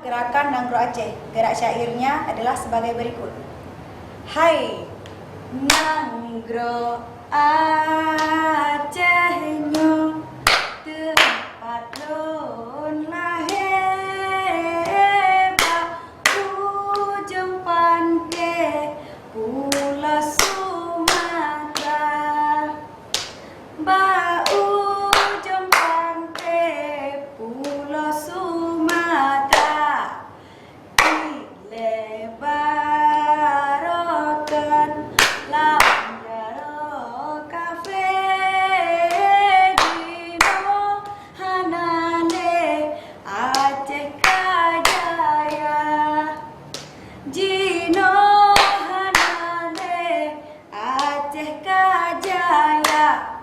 gerakan Nanggro Aceh. Gerak syairnya adalah sebagai berikut. Hai Nanggro Acehnya tempat lon lahir ujung pantai Pulau Sumatera ujung pantai Pulau Sumatera dilebarkan Langgaro Cafe Dino Hanale Aceh Kajaya Dino Hanale Aceh Kajaya.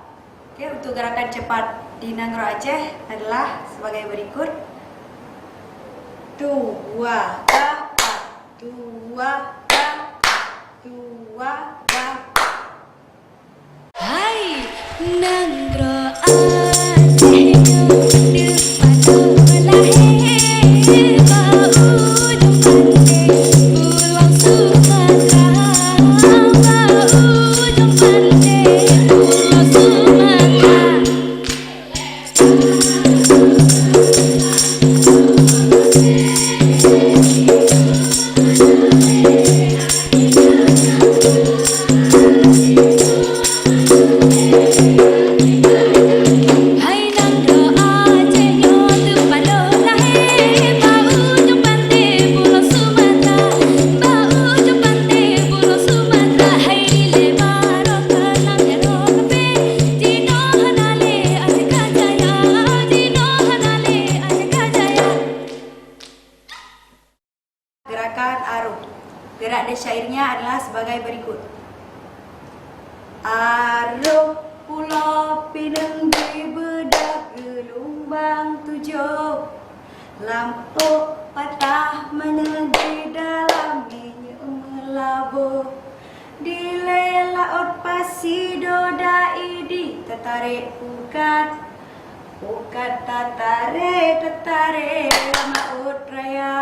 Oke, untuk gerakan cepat di Nanggro Aceh adalah sebagai berikut. Dua kapat, dua kapat, dua kapat. Hai Nanggro Aceh depan lahir ujung pantai Pulau Sumatera ujung pantai Pulau Sumatera. Hai Nanggro Aceh depan lahir ujung pantai Pulau Sumatera ujung pantai Pulau Sumatera. Hai dilebarkan Langgaro Cafe Dino Hanale Aceh Kajaya Dino Hanale Aceh Kajaya. Gerakan Arung. Gerak dan syairnya adalah sebagai berikut. Arung Pulau Pinang di bedak gelombang tujuh, lampu patah menyeji dalam minyak melabur. Di laut Pasido daidi tertarik pukat, pukat tertarik maut raya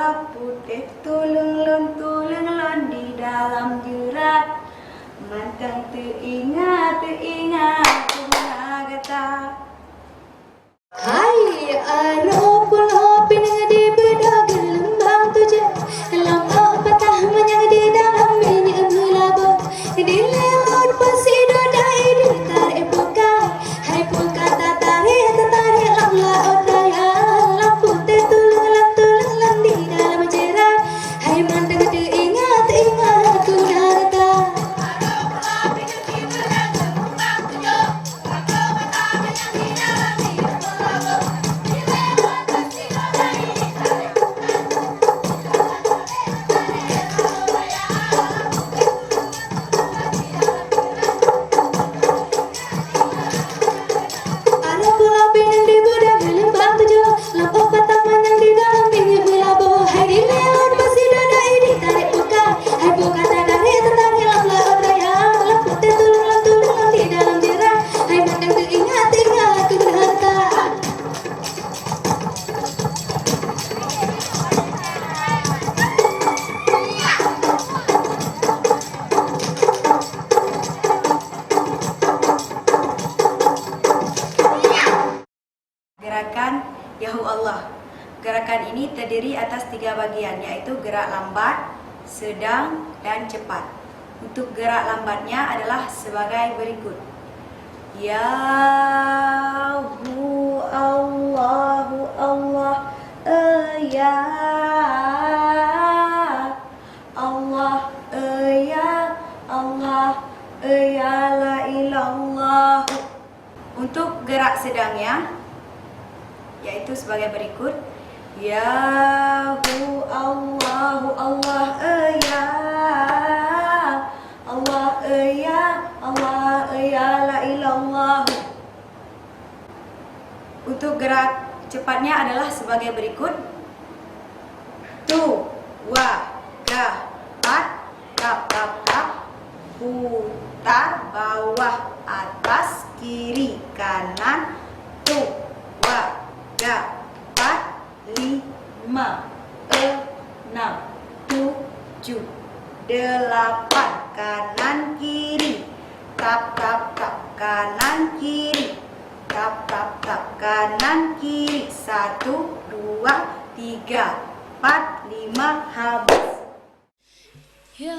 laputih tulung lon di dalam jerat. Mantang teringat punagata. Hai Arung Pulau Pinang di bedak gelombang tujuh, lampu patah menyeji dalam minyak melabur. Di laut Pasido daidi tertarik pukat, hai pukat tertarik laut raya laputih tulung di dalam jerat. Hai mantang teringat punagata. Arung Pulau Pinang di bedak gelombang tujuh, lampu patah menyeji dalam minyak melabur. Hai di laut Pasido daidi tarik pukat, hai pukat tertarik laut raya laputih tulung di dalam jerat. Hai mantang teringat punagata. Gerakan Yahu Allah. Gerakan ini terdiri atas 3 bagian, yaitu gerak lambat, sedang, dan cepat. Untuk gerak lambatnya adalah sebagai berikut. Yahu Allahu Allah ya Allah ya Allah ya la ilallah. Untuk gerak sedangnya yaitu sebagai berikut. Yahu Allahu Allah ya Allah ya Allah ya la ilallah. Untuk gerak cepatnya adalah sebagai berikut. Tu wa ga pat tap tap tap, putar bawah atas kiri kanan, tu wa ga pat lima. enam, tujuh, delapan. Kanan kiri, tap tap tap, kanan kiri, tap tap tap, kanan kiri. 1, 2, 3, 4, 5, habis. Ya